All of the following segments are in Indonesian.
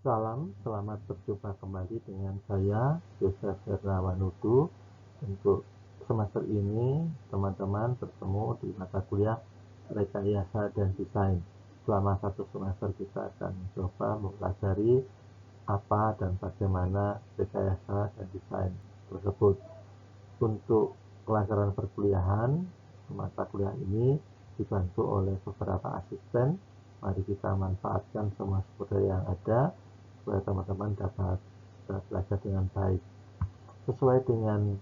Salam, selamat berjumpa kembali dengan saya, Yosef Hernawanudu. Untuk semester ini, teman-teman bertemu di mata kuliah Rekayasa dan Desain. Selama satu semester kita akan mencoba mempelajari apa dan bagaimana rekayasa dan desain tersebut. Untuk pelajaran perkuliahan, mata kuliah ini dibantu oleh beberapa asisten. Mari kita manfaatkan semua sumber daya yang ada supaya teman-teman dapat belajar dengan baik sesuai dengan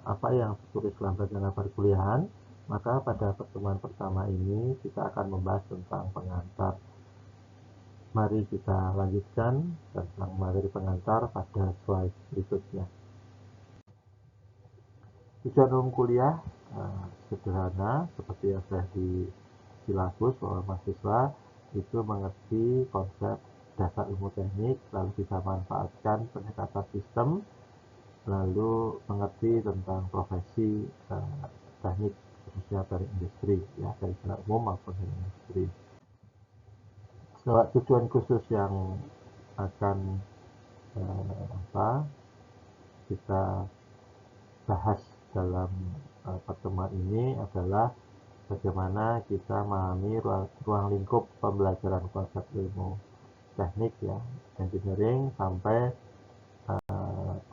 apa yang tertulis dalam rencana perkuliahan. Maka pada pertemuan pertama ini kita akan membahas tentang pengantar. Mari kita lanjutkan tentang materi pengantar pada slide berikutnya. Tujuan umum kuliah sederhana seperti yang sudah di silabus bahwa mahasiswa itu mengerti konsep dasar ilmu teknik, lalu bisa manfaatkan pendekatan sistem, lalu mengerti tentang profesi teknik khususnya dari industri, ya dari secara umum maupun dari industri. Tujuan khusus yang akan kita bahas dalam pertemuan ini adalah bagaimana kita memahami ruang lingkup pembelajaran konsep ilmu teknik, ya engineering, sampai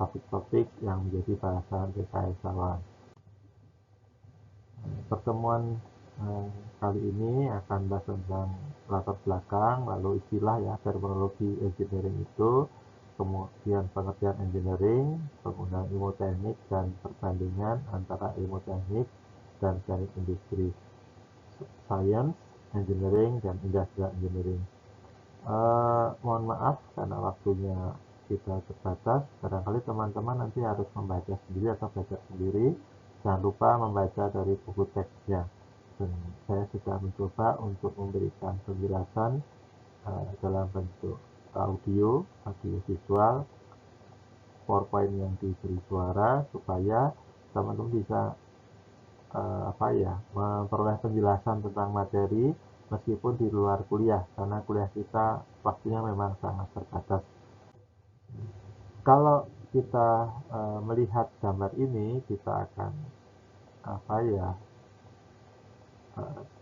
topik-topik yang menjadi bahasan rekayasa. Pertemuan kali ini akan bahas tentang latar belakang, lalu istilah, ya terminologi engineering itu, kemudian pengertian engineering, penggunaan ilmu teknik dan perbandingan antara ilmu teknik dan teknik industri, science, engineering, dan industrial engineering. Mohon maaf karena waktunya kita terbatas, barangkali teman-teman nanti harus membaca sendiri atau belajar sendiri. Jangan lupa membaca dari buku teksnya. Dan saya sudah mencoba untuk memberikan penjelasan dalam bentuk audio visual, PowerPoint yang diberi suara, supaya teman-teman bisa memperoleh penjelasan tentang materi meskipun di luar kuliah, karena kuliah kita waktunya memang sangat terbatas. Kalau kita melihat gambar ini, kita akan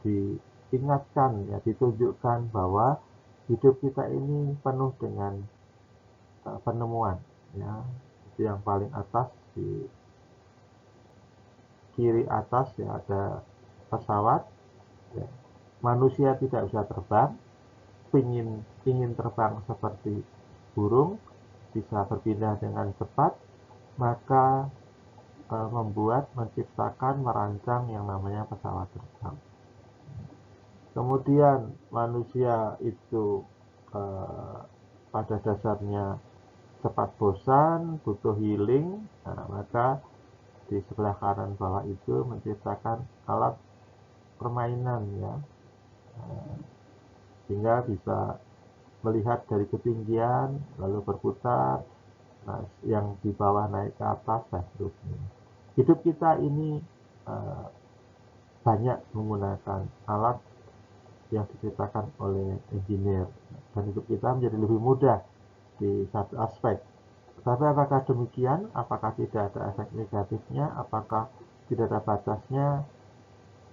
diingatkan, ya ditunjukkan bahwa hidup kita ini penuh dengan penemuan, ya. Itu yang paling atas, di kiri atas, ya ada pesawat, ya. Manusia tidak bisa terbang, ingin terbang seperti burung, bisa berpindah dengan cepat, maka menciptakan, merancang yang namanya pesawat terbang. Kemudian manusia itu pada dasarnya cepat bosan, butuh healing, maka di sebelah kanan bawah itu menciptakan alat permainan, ya, sehingga bisa melihat dari ketinggian lalu berputar, yang di bawah naik ke atas dan seterusnya. Hidup kita ini banyak menggunakan alat yang diciptakan oleh engineer, dan hidup kita menjadi lebih mudah di satu aspek. Tapi apakah demikian? Apakah tidak ada efek negatifnya? Apakah tidak ada batasnya?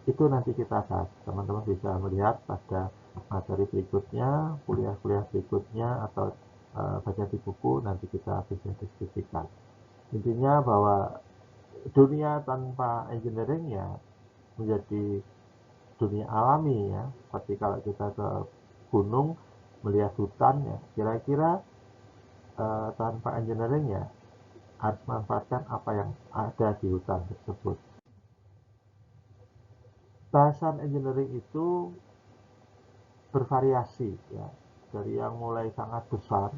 Itu nanti kita bahas. Teman-teman bisa melihat pada materi berikutnya, kuliah-kuliah berikutnya, atau baca di buku, nanti kita bisa diskusikan. Intinya bahwa dunia tanpa engineering ya menjadi dunia alami, ya. Seperti kalau kita ke gunung melihat hutan, ya kira-kira tanpa engineering ya harus manfaatkan apa yang ada di hutan tersebut. Bahasan engineering itu bervariasi, ya, dari yang mulai sangat besar,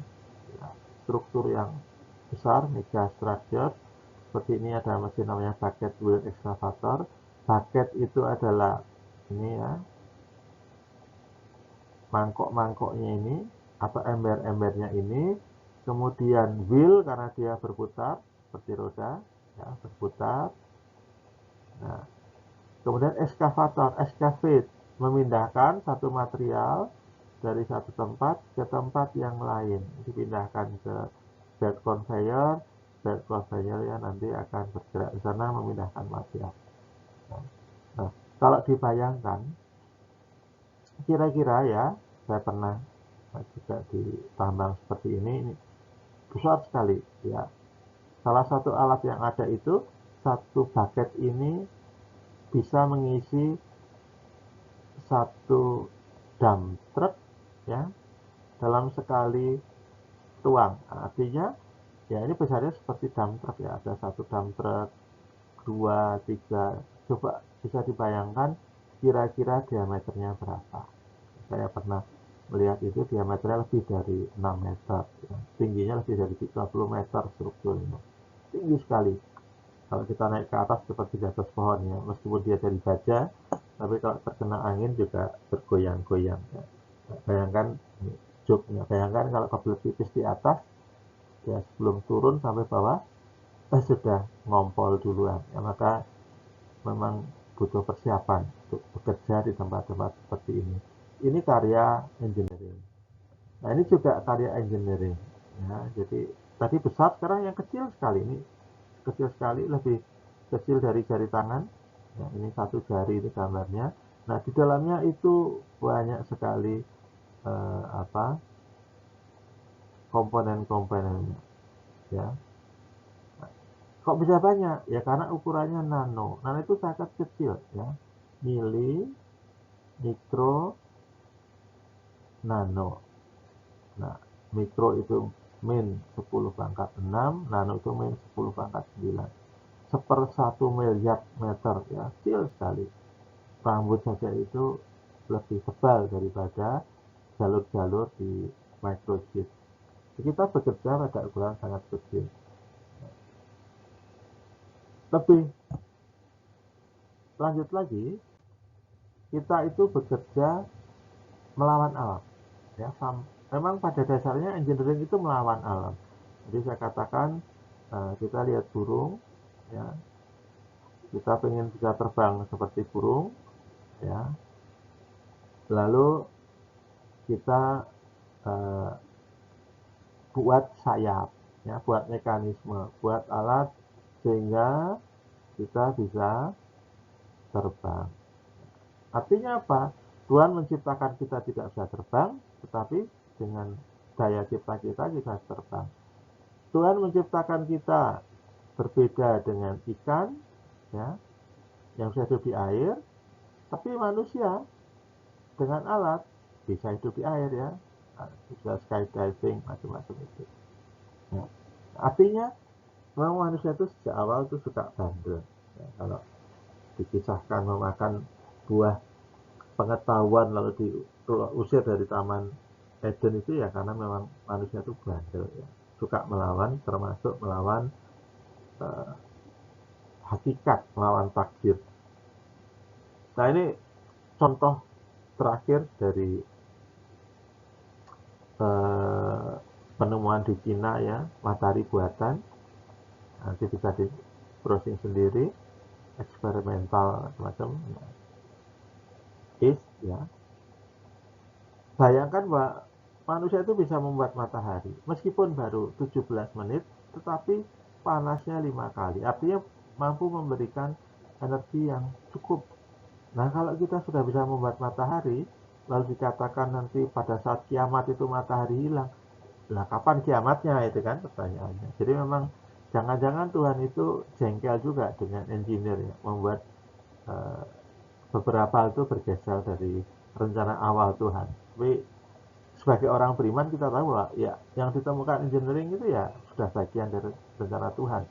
ya, struktur yang besar, mega structure. Seperti ini ada mesin namanya bucket wheel excavator. Bucket itu adalah ini, ya, mangkok-mangkoknya ini atau ember-embernya ini. Kemudian wheel karena dia berputar seperti roda, ya, berputar. Nah, kemudian excavator, excavate, memindahkan satu material dari satu tempat ke tempat yang lain, dipindahkan ke belt conveyor. Belt conveyor ya nanti akan bergerak di sana memindahkan material. Nah, kalau dibayangkan, kira-kira ya, saya pernah juga di tambang seperti ini besar sekali ya. Salah satu alat yang ada itu, satu bucket ini bisa mengisi satu dump truck ya dalam sekali tuang. Artinya ya ini besarnya seperti dump truck ya, ada satu dump truck, 2, 3. Coba bisa dibayangkan kira-kira diameternya berapa. Saya pernah melihat itu diameternya lebih dari 6 meter ya. Tingginya lebih dari 30 meter strukturnya, tinggi sekali. Kalau kita naik ke atas seperti di atas pohon ya, meskipun dia dari baja, tapi kalau terkena angin juga bergoyang-goyang ya. Bayangkan joknya, bayangkan kalau kebelet pipis di atas ya, sebelum turun sampai bawah sudah ngompol duluan ya. Maka memang butuh persiapan untuk bekerja di tempat-tempat seperti ini. Ini karya engineering. Nah ini juga karya engineering ya. Jadi tadi besar, sekarang yang kecil sekali. Ini kecil sekali, lebih kecil dari jari tangan ya, ini satu jari itu gambarnya. Nah di dalamnya itu banyak sekali komponen-komponennya ya. Kok bisa banyak ya, karena ukurannya nano. Nano itu sangat kecil ya, mili, mikro, nano. Nah mikro itu min 10 pangkat 6, nano itu min 10 pangkat 9, 1/1 miliar meter ya, kecil sekali. Rambut saja itu lebih tebal daripada jalur-jalur di microchip. Kita bekerja pada ukuran sangat kecil. Lebih lanjut lagi, kita itu bekerja melawan alam ya. Memang pada dasarnya engineering itu melawan alam. Jadi saya katakan kita lihat burung ya, kita pengen bisa terbang seperti burung ya, lalu kita buat sayap ya, buat mekanisme, buat alat sehingga kita bisa terbang. Artinya apa? Tuhan menciptakan kita tidak bisa terbang, tetapi dengan daya cipta kita bisa terbang. Tuhan menciptakan kita berbeda dengan ikan ya, yang bisa hidup di air, tapi manusia dengan alat bisa hidup di air ya, bisa skydiving, macam-macam itu ya. Artinya memang manusia itu sejak awal itu suka bandel ya. Kalau dikisahkan memakan buah pengetahuan lalu diusir dari taman Eden itu ya karena memang manusia itu bandel ya, suka melawan, termasuk melawan hakikat, melawan takdir. Nah ini contoh terakhir dari penemuan di Cina ya, matahari buatan. Nanti bisa di browsing sendiri, eksperimental macam ya. Ya. Bayangkan bahwa manusia itu bisa membuat matahari meskipun baru 17 menit, tetapi panasnya 5 kali. Artinya mampu memberikan energi yang cukup. Nah kalau kita sudah bisa membuat matahari, lalu dikatakan nanti pada saat kiamat itu matahari hilang, lah kapan kiamatnya, itu kan pertanyaannya. Jadi memang jangan-jangan Tuhan itu jengkel juga dengan engineer ya, membuat beberapa hal itu bergeser dari rencana awal Tuhan. Tapi sebagai orang beriman kita tahu bahwa ya yang ditemukan engineering itu ya sudah bagian dari rencana Tuhan,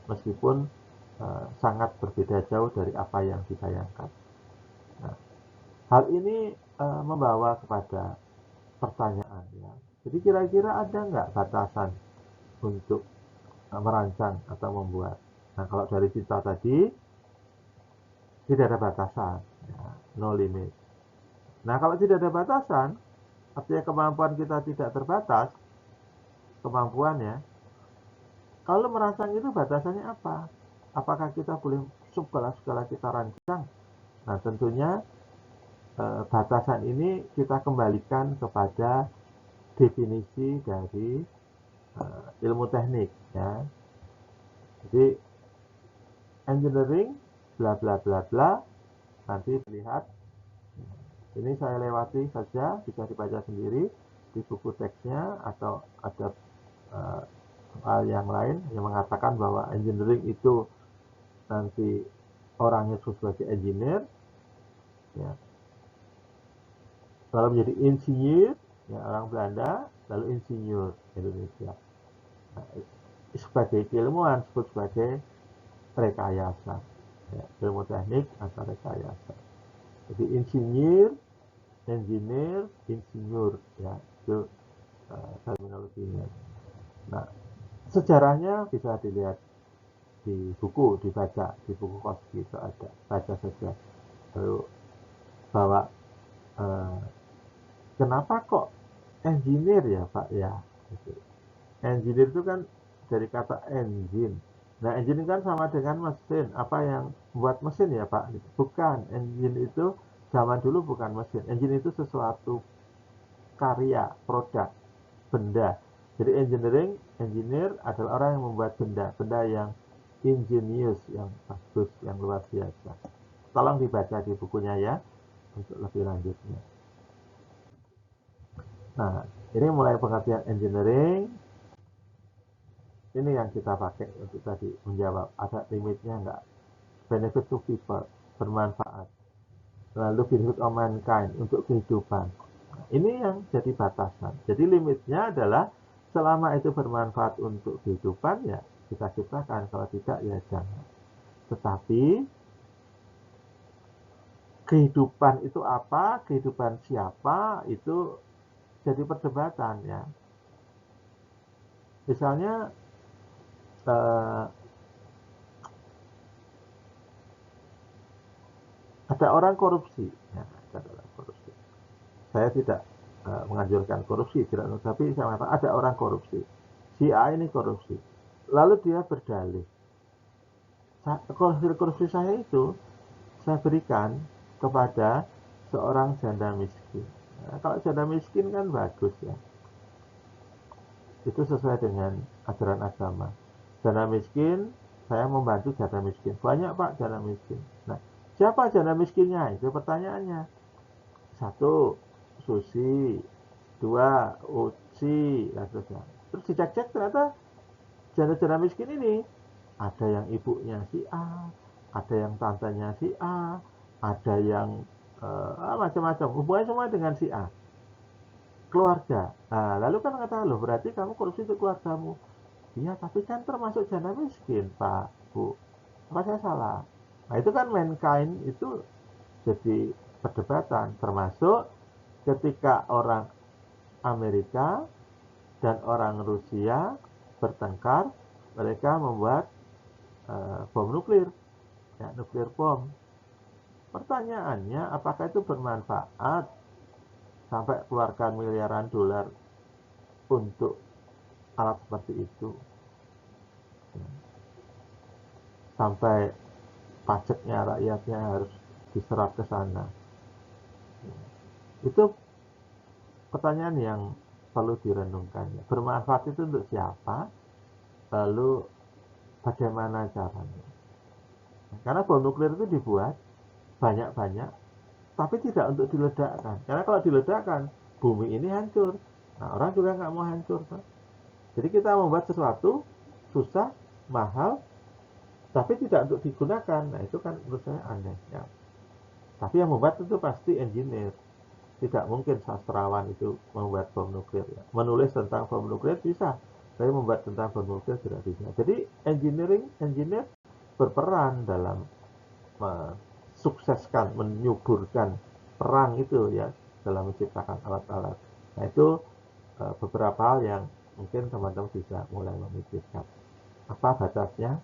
meskipun sangat berbeda jauh dari apa yang dibayangkan. Nah, hal ini membawa kepada pertanyaan ya. Jadi kira-kira ada nggak batasan untuk merancang atau membuat? Nah kalau dari cerita tadi tidak ada batasan ya, no limit. Nah kalau tidak ada batasan, artinya kemampuan kita tidak terbatas kemampuannya. Kalau merancang itu batasannya apa? Apakah kita boleh segala kita rancang? Nah tentunya batasan ini kita kembalikan kepada definisi dari ilmu teknik ya. Jadi engineering bla bla bla bla, nanti lihat ini saya lewati saja, bisa dibaca sendiri di buku teksnya, atau ada soal yang lain yang mengatakan bahwa engineering itu nanti orangnya sebagai engineer ya, lalu menjadi insinyur ya, orang Belanda, lalu insinyur Indonesia. Nah, sebagai keilmuan disebut sebagai rekayasa ya, ilmu teknik atau rekayasa. Jadi insinyur, engineer, insinyur ya, itu terminologinya. Nah, sejarahnya bisa dilihat di buku, dibaca di buku Koski itu ada, baca saja. Lalu bahwa kenapa kok engineer ya Pak ya? Gitu. Engineer itu kan dari kata engine. Nah, engine kan sama dengan mesin. Apa yang buat mesin ya Pak? Bukan. Engine itu zaman dulu bukan mesin. Engine itu sesuatu karya, produk, benda. Jadi engineer adalah orang yang membuat benda yang ingenius, yang bagus, yang luar biasa. Tolong dibaca di bukunya ya, untuk lebih lanjutnya. Nah, ini mulai pengertian engineering. Ini yang kita pakai untuk tadi menjawab, ada limitnya enggak? Benefit to people, bermanfaat. Lalu benefit of mankind, untuk kehidupan. Nah, ini yang jadi batasan. Jadi limitnya adalah selama itu bermanfaat untuk kehidupan ya kita ciptakan, kalau tidak ya jangan. Tetapi kehidupan itu apa, kehidupan siapa, itu jadi perdebatan ya. Misalnya ada orang korupsi ya, ada orang korupsi. Saya tidak menganjurkan korupsi, tidak, tapi saya mengatakan ada orang korupsi, si A ini korupsi, lalu dia berdalih, korupsi saya itu saya berikan kepada seorang janda miskin. Nah, kalau janda miskin kan bagus ya, itu sesuai dengan ajaran agama. Janda miskin, saya membantu janda miskin. Banyak Pak janda miskin. Nah, siapa janda miskinnya? Itu pertanyaannya. 1, Susi. 2, Uci. Terus dicek-cek ternyata janda-janda miskin ini ada yang ibunya si A, ada yang tantenya si A, ada yang macam-macam. Hubungannya semua dengan si A. Keluarga. Nah, lalu kan kata, loh berarti kamu korupsi untuk keluargamu. Iya, tapi kan termasuk janda miskin, Pak, Bu. Apa saya salah? Nah, itu kan mankind itu jadi perdebatan, termasuk ketika orang Amerika dan orang Rusia bertengkar, mereka membuat bom nuklir, ya, nuklir bom. Pertanyaannya, apakah itu bermanfaat sampai keluarkan miliaran dolar untuk alat seperti itu? Sampai pajaknya rakyatnya harus diserap ke sana. Itu pertanyaan yang perlu direnungkan. Bermanfaat itu untuk siapa? Lalu bagaimana caranya? Karena bom nuklir itu dibuat banyak-banyak, tapi tidak untuk diledakkan. Karena kalau diledakkan, bumi ini hancur. Nah, orang juga nggak mau hancur. Kan? Jadi kita membuat sesuatu susah, mahal, tapi tidak untuk digunakan. Nah, itu kan menurut saya aneh. Ya. Tapi yang membuat itu pasti engineer. Tidak mungkin sastrawan itu membuat bom nuklir. Ya. Menulis tentang bom nuklir bisa, tapi membuat tentang bom nuklir tidak bisa. Jadi engineer berperan dalam mensukseskan, menyuburkan perang itu ya, dalam menciptakan alat-alat. Nah, itu beberapa hal yang mungkin teman-teman bisa mulai memikirkan. Apa batasnya?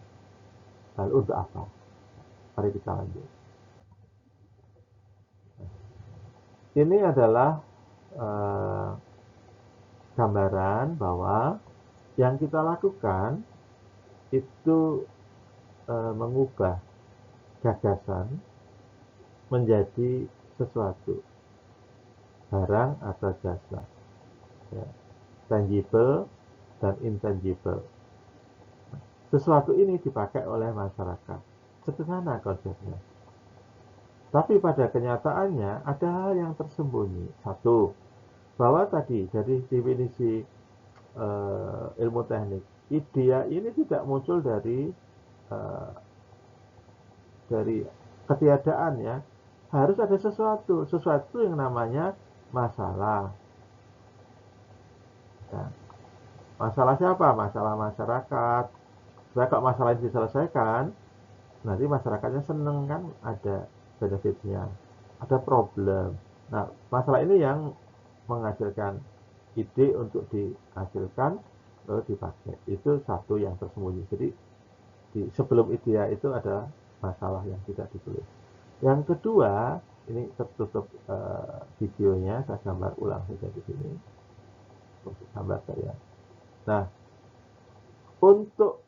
Lalu untuk apa? Mari kita lanjut. Ini adalah gambaran bahwa yang kita lakukan itu mengubah gagasan menjadi sesuatu, barang atau jasa, ya. Tangible dan intangible. Sesuatu ini dipakai oleh masyarakat. Sederhana konsepnya. Tapi pada kenyataannya ada hal yang tersembunyi. Satu, bahwa tadi dari definisi ilmu teknik, idea ini tidak muncul dari ketiadaan, ya. Harus ada sesuatu yang namanya masalah. Ya. Masalah siapa? Masalah masyarakat. Supaya kalau masalah ini diselesaikan, nanti masyarakatnya seneng kan, ada benefitnya, ada problem. Nah, masalah ini yang menghasilkan ide untuk dihasilkan lalu dipakai. Itu satu yang tersembunyi. Jadi sebelum idea itu ada masalah yang tidak ditulis. Yang kedua, ini tertutup videonya, saya gambar ulang saja di sini untuk gambar saya. Nah, untuk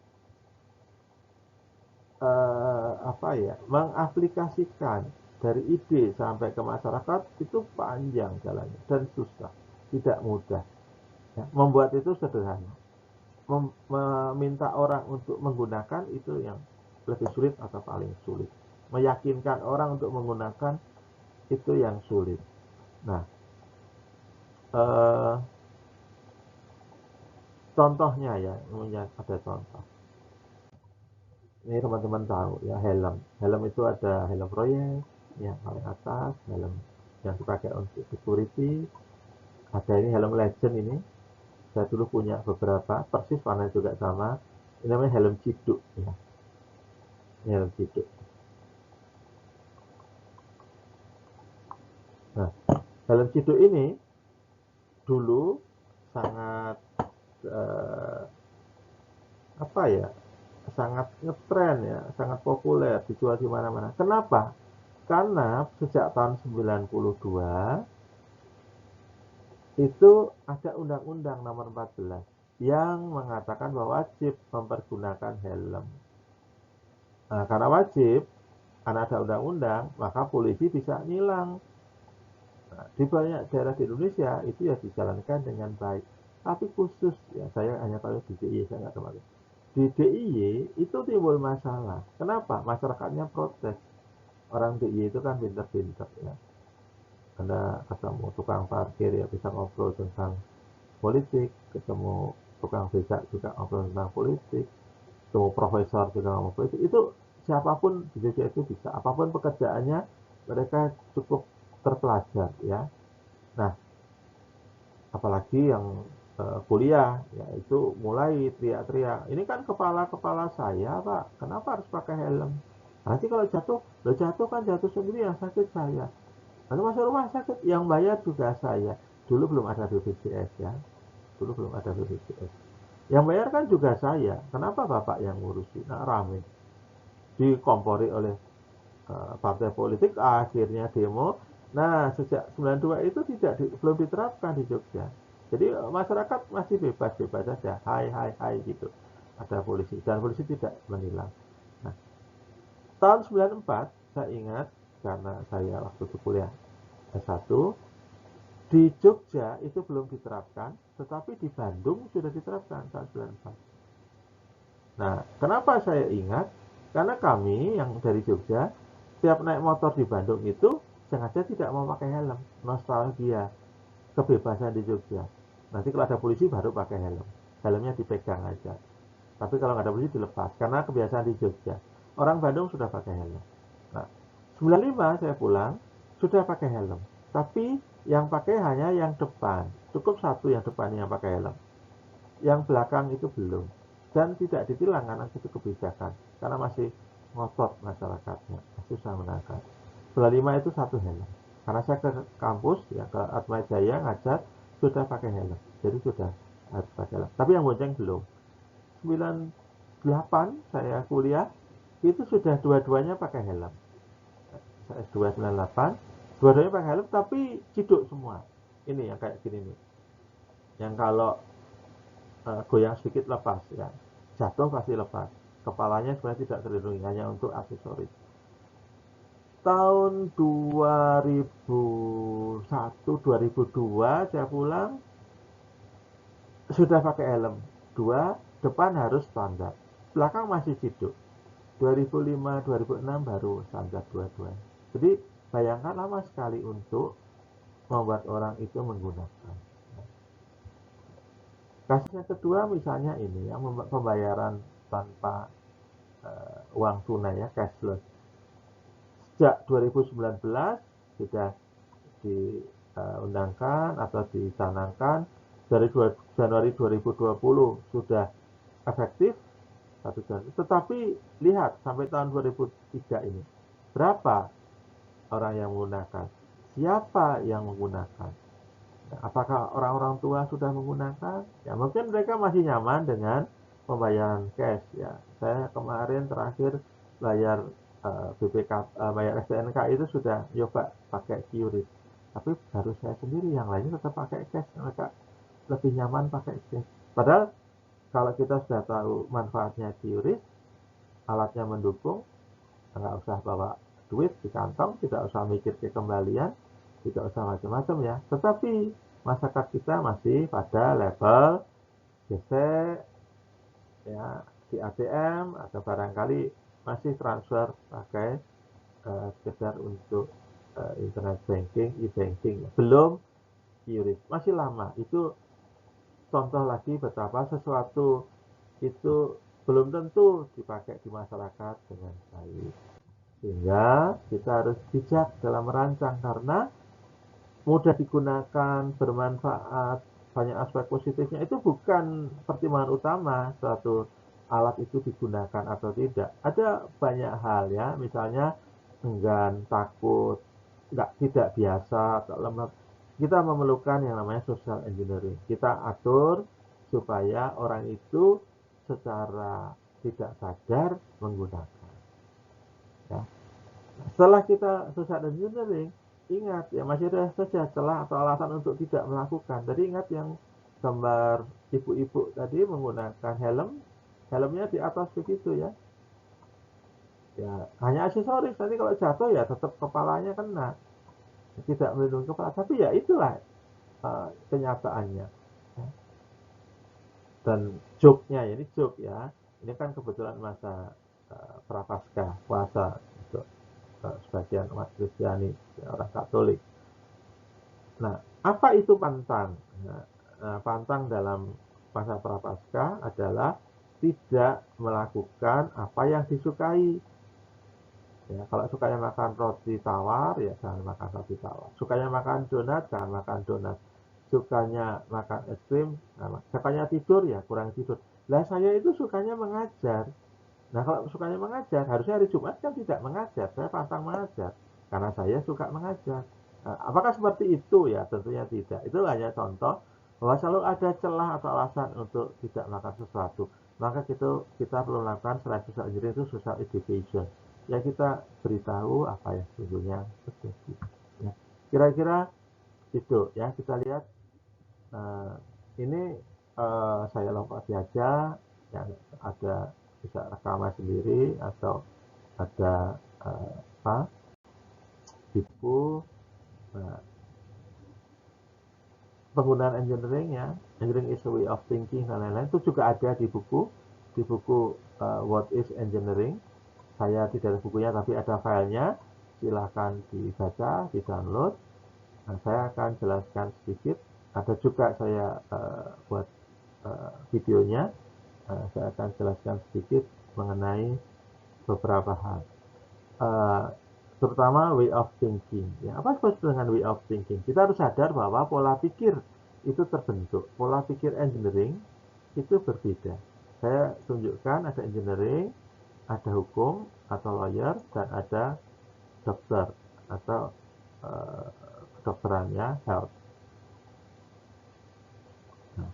mengaplikasikan dari ide sampai ke masyarakat itu panjang jalannya dan susah, tidak mudah. Ya, membuat itu sederhana. Meminta orang untuk menggunakan itu yang lebih sulit atau paling sulit. Meyakinkan orang untuk menggunakan itu yang sulit. Nah, contohnya ya, ada contoh. Ini teman-teman tahu ya, helm itu ada helm proyek yang paling atas, helm yang dipakai untuk security, ada ini helm legend. Ini saya dulu punya beberapa, persis warna juga sama, ini namanya helm ciduk ya. Ini helm ciduk. Nah, helm ciduk ini dulu sangat sangat ngetren ya, sangat populer, dijual di mana-mana. Kenapa? Karena sejak tahun 92 itu ada Undang-Undang Nomor 14 yang mengatakan bahwa wajib mempergunakan helm. Nah, karena wajib, karena ada undang-undang, maka polisi bisa nilang. Nah, di banyak daerah di Indonesia itu ya dijalankan dengan baik. Tapi khusus ya, saya hanya tahu di DIY, saya nggak tahu. Di DIY itu timbul masalah. Kenapa? Masyarakatnya protes. Orang DIY itu kan pinter-pinter ya. Anda ketemu tukang parkir ya bisa ngobrol tentang politik, ketemu tukang becak juga ngobrol tentang politik, ketemu profesor juga ngomong politik. Itu siapapun di Indonesia itu bisa. Apapun pekerjaannya mereka cukup terpelajar ya. Nah, apalagi yang kuliah ya itu mulai teriak-teriak, ini kan kepala saya Pak, kenapa harus pakai helm, nanti kalau jatuh kan jatuh sendiri, yang sakit saya, nanti masuk rumah sakit, yang bayar juga saya. Dulu belum ada BPJS ya, yang bayar kan juga saya, kenapa Bapak yang ngurusi? Nah, rame dikompori oleh partai politik, akhirnya demo. Nah, sejak 92 itu belum diterapkan di Jogja. Jadi masyarakat masih bebas-bebas saja, hai gitu. Ada polisi dan polisi tidak menilang. Nah, tahun 94 saya ingat karena saya waktu itu kuliah S1 di Jogja itu belum diterapkan, tetapi di Bandung sudah diterapkan tahun 94. Nah, kenapa saya ingat? Karena kami yang dari Jogja, setiap naik motor di Bandung itu sengaja tidak mau pakai helm. Nostalgia, kebebasan di Jogja. Nanti kalau ada polisi baru pakai helm. Helmnya dipegang aja. Tapi kalau nggak ada polisi dilepas. Karena kebiasaan di Jogja. Orang Bandung sudah pakai helm. Nah, 95 saya pulang, sudah pakai helm. Tapi yang pakai hanya yang depan. Cukup satu yang depan yang pakai helm. Yang belakang itu belum. Dan tidak ditilang karena itu kebijakan. Karena masih ngotot masyarakatnya. Susah menangkap. 95 itu satu helm. Karena saya ke kampus, ya ke Atma Jaya ngajar, sudah pakai helm. Jadi sudah harus pakai helm. Tapi yang bonceng belum. 98 saya kuliah, itu sudah dua-duanya pakai helm. Saya S2 98, dua-duanya pakai helm, tapi ciduk semua. Ini yang kayak gini nih. Yang kalau goyang sedikit lepas ya, jatuh pasti lepas, kepalanya sebenarnya tidak terlindungi, hanya untuk aksesoris. tahun 2001, 2002 saya pulang sudah pakai helm. 2, depan harus standar. Belakang masih ciduk. 2005, 2006 baru standar dua-duanya. Jadi bayangkan lama sekali untuk membuat orang itu menggunakan. Kasus yang kedua misalnya ini yang pembayaran tanpa uang tunai ya, cashless. Sejak 2019 sudah diundangkan atau dicanangkan, dari Januari 2020 sudah efektif 1 Januari. Tetapi lihat sampai tahun 2003 ini berapa orang yang menggunakan, siapa yang menggunakan. Nah, apakah orang-orang tua sudah menggunakan? Ya mungkin mereka masih nyaman dengan pembayaran cash ya. Saya kemarin terakhir bayar bayar STNK itu sudah nyoba pakai QRIS. Tapi baru saya sendiri, yang lainnya tetap pakai cash. Mereka lebih nyaman pakai cash. Padahal kalau kita sudah tahu manfaatnya QRIS, alatnya mendukung, nggak usah bawa duit di kantong, tidak usah mikir kekembalian, tidak usah macam-macam ya. Tetapi masyarakat kita masih pada level gesek ya, di ATM atau barangkali masih transfer pakai sekedar untuk internet banking, e-banking. Belum QRIS, masih lama. Itu contoh lagi betapa sesuatu itu belum tentu dipakai di masyarakat dengan baik. Sehingga kita harus bijak dalam merancang, karena mudah digunakan, bermanfaat, banyak aspek positifnya. Itu bukan pertimbangan utama suatu alat itu digunakan atau tidak. Ada banyak hal ya, misalnya enggan, takut, tidak biasa atau lemah. Kita memerlukan yang namanya social engineering. Kita atur supaya orang itu secara tidak sadar menggunakan. Ya. Setelah kita social engineering, ingat ya masih ada saja celah atau alasan untuk tidak melakukan. Jadi ingat yang gambar ibu-ibu tadi menggunakan helmnya di atas begitu ya. Ya hanya aksesoris, nanti kalau jatuh ya tetap kepalanya kena, tidak melindungi kepala. Tapi ya itulah kenyataannya. Dan joke-nya, ini joke ya. Ini kan kebetulan masa prapaskah, puasa untuk sebagian umat Kristiani, ya, orang Katolik. Nah, apa itu pantang? Nah, pantang dalam masa prapaskah adalah tidak melakukan apa yang disukai. Ya, kalau sukanya makan roti tawar, ya jangan makan roti tawar. Sukanya makan donat, jangan makan donat. Sukanya makan es krim, nah, sukanya tidur, ya kurang tidur. Lah saya itu sukanya mengajar. Nah kalau sukanya mengajar, harusnya hari Jumat kan tidak mengajar, saya pantang mengajar. Karena saya suka mengajar. Nah, apakah seperti itu? Ya tentunya tidak. Itu hanya contoh bahwa selalu ada celah atau alasan untuk tidak melakukan sesuatu. Maka kita perlu melakukan selain social engineering itu social education. Ya kita beritahu apa yang sesungguhnya terjadi. Ya. Kira-kira itu ya, kita lihat ini saya lompati aja, yang ada bisa rekaman sendiri atau ada apa buku. Nah, penggunaan engineering ya, engineering is a way of thinking dan lain-lain, itu juga ada di buku What is Engineering. Saya tidak ada bukunya tapi ada filenya, silahkan dibaca, di download. Nah, saya akan jelaskan sedikit. Ada juga saya buat videonya. Saya akan jelaskan sedikit mengenai beberapa hal. Terutama way of thinking. Ya, apa maksud dengan way of thinking? Kita harus sadar bahwa pola pikir itu terbentuk. Pola pikir engineering itu berbeda. Saya tunjukkan ada engineering, ada hukum atau lawyer, dan ada dokter atau kedokterannya health. Nah,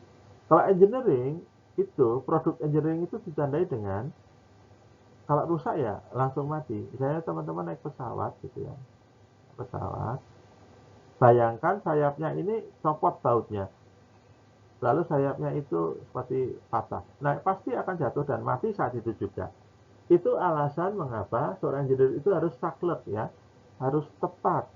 kalau engineering itu, produk engineering itu ditandai dengan kalau rusak ya langsung mati. Misalnya teman-teman naik pesawat gitu ya, pesawat, bayangkan sayapnya ini copot bautnya, lalu sayapnya itu seperti patah. Nah pasti akan jatuh dan mati saat itu juga. Itu alasan mengapa seorang engineer itu harus saklek ya, harus tepat.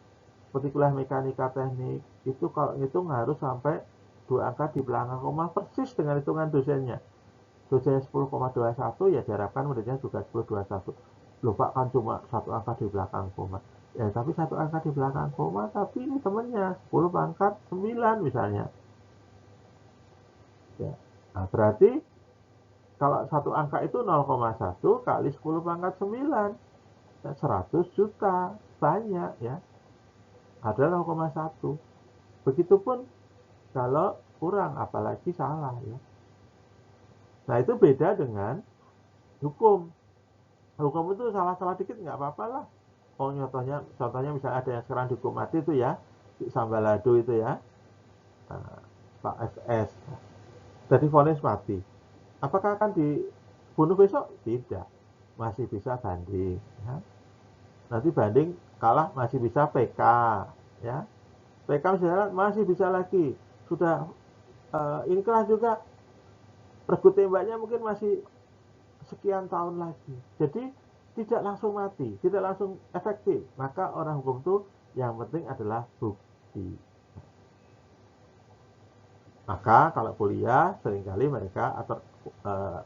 Seperti kuliah mekanika teknik, itu kalau ngitung harus sampai 2 angka di belakang koma persis dengan hitungan dosennya. Dosennya 10,21 ya diharapkan muridnya juga 10,21. Loh Pak, kan cuma 1 angka di belakang koma. Ya tapi 1 angka di belakang koma, tapi ini temennya 10 pangkat 9 misalnya. Ya. Nah, berarti kalau 1 angka itu 0,1 kali 10 pangkat 9. Ya, 100 juta. Banyak ya. Ada 0,1. Begitupun kalau kurang, apalagi salah ya. Nah itu beda dengan hukum. Hukum itu salah-salah dikit nggak apa-apa lah. Oh contohnya misalnya ada yang sekarang dihukum mati itu ya, di Sambalado itu ya, Pak FS. Jadi vonis mati. Apakah akan dibunuh besok? Tidak. Masih bisa banding. Ya. Nanti banding kalah masih bisa PK. Ya. PK misalnya masih bisa lagi. Sudah inkrah juga, regu tembaknya mungkin masih sekian tahun lagi. Jadi tidak langsung mati, tidak langsung efektif. Maka orang hukum itu yang penting adalah bukti. Maka kalau kuliah seringkali mereka atau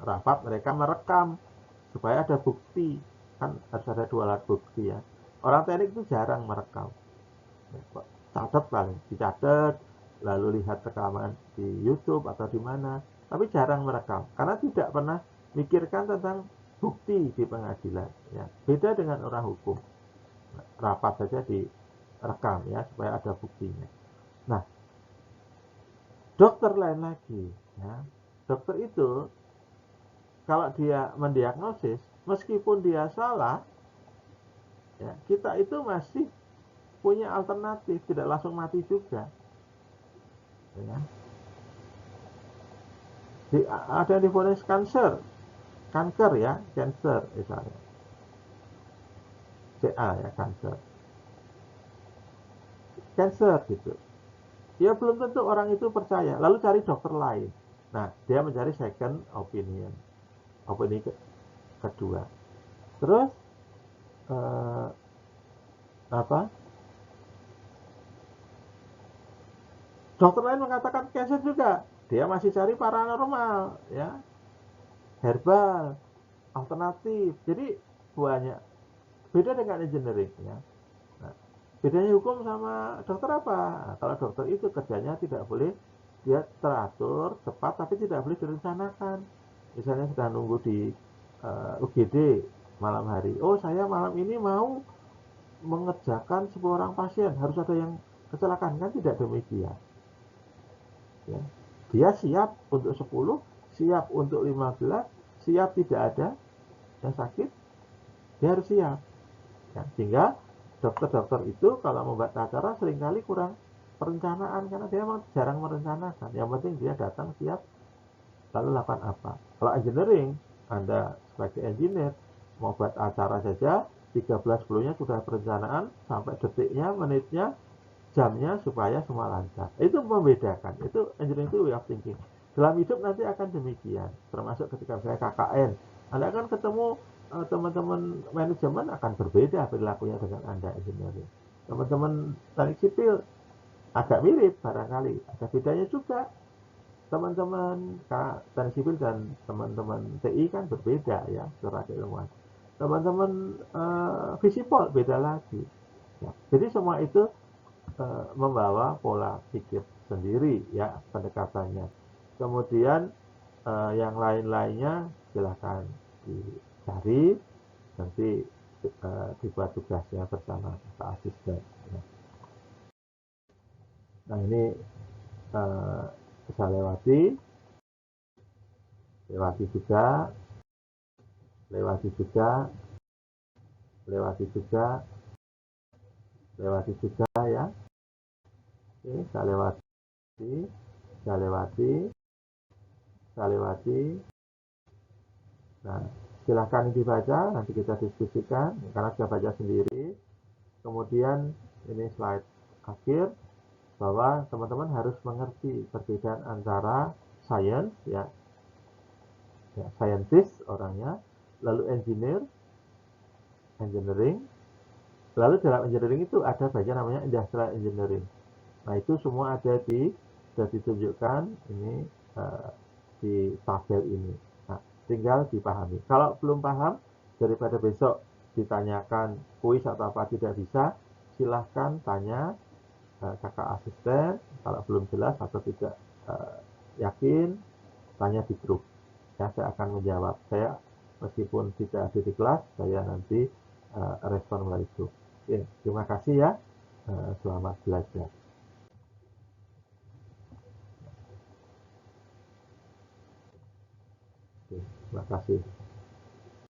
rapat mereka merekam supaya ada bukti. Kan harus ada 2 alat bukti ya. Orang teknik itu jarang merekam. Catat paling, dicatat, lalu lihat rekaman di YouTube atau di mana. Tapi jarang merekam karena tidak pernah mikirkan tentang bukti di pengadilan ya. Beda dengan orang hukum, rapat saja direkam ya supaya ada buktinya. Nah dokter lain lagi ya. Dokter itu kalau dia mendiagnosis meskipun dia salah ya, kita itu masih punya alternatif, tidak langsung mati juga ya. Ada yang divonis kanker ya, cancer misalnya, CA ya, cancer gitu. Ya belum tentu orang itu percaya, lalu cari dokter lain. Nah, dia mencari second opinion, opini kedua. Terus apa? Dokter lain mengatakan cancer juga, dia masih cari paranormal, ya, herbal, alternatif. Jadi banyak. Beda dengan engineering, ya. Nah, bedanya hukum sama dokter apa? Nah, kalau dokter itu kerjanya tidak boleh dia teratur, cepat, tapi tidak boleh direncanakan. Misalnya sedang nunggu di UGD malam hari. Oh, saya malam ini mau mengerjakan 10 orang pasien, harus ada yang kecelakaan, kan tidak demikian. Ya. Dia siap untuk 10, siap untuk 15, siap tidak ada yang sakit, dia harus siap. Ya, sehingga dokter-dokter itu kalau membuat acara seringkali kurang perencanaan karena dia memang jarang merencanakan. Yang penting dia datang siap lalu lakukan apa. Kalau engineering, Anda sebagai engineer mau buat acara saja 13 sebelumnya sudah perencanaan sampai detiknya, menitnya, jamnya supaya semua lancar. Itu membedakan. Itu engineering itu way of thinking. Dalam hidup nanti akan demikian. Termasuk ketika saya KKN. Anda akan ketemu teman-teman manajemen akan berbeda perilakunya dengan Anda engineering. Teman-teman teknik sipil agak mirip barangkali. Ada bedanya juga. Teman-teman teknik sipil dan teman-teman TI kan berbeda ya secara keilmuan. Teman-teman Visipol beda lagi. Ya. Jadi semua itu membawa pola pikir sendiri ya pendekatannya. Kemudian yang lain-lainnya silahkan dicari, nanti dibuat tugasnya bersama Pak Asisten. Ya. Nah ini bisa lewati juga, lewati juga, lewati juga, lewati juga ya. Oke, saya lewati, saya lewati, saya lewati. Nah, silahkan dibaca, nanti kita diskusikan, karena saya baca sendiri. Kemudian ini slide akhir, bahwa teman-teman harus mengerti perbedaan antara science, ya scientist orangnya, lalu engineering, Lalu dalam engineering itu ada bagian namanya industrial engineering. Nah itu semua ada sudah ditunjukkan ini di tabel ini. Nah, tinggal dipahami. Kalau belum paham, daripada besok ditanyakan kuis atau apa tidak bisa, silahkan tanya kakak asisten. Kalau belum jelas atau tidak yakin, tanya di grup. Ya, saya akan menjawab. Saya meskipun tidak ada di kelas, saya nanti respon melalui grup. Oke, terima kasih ya. Selamat belajar. Oke, terima kasih.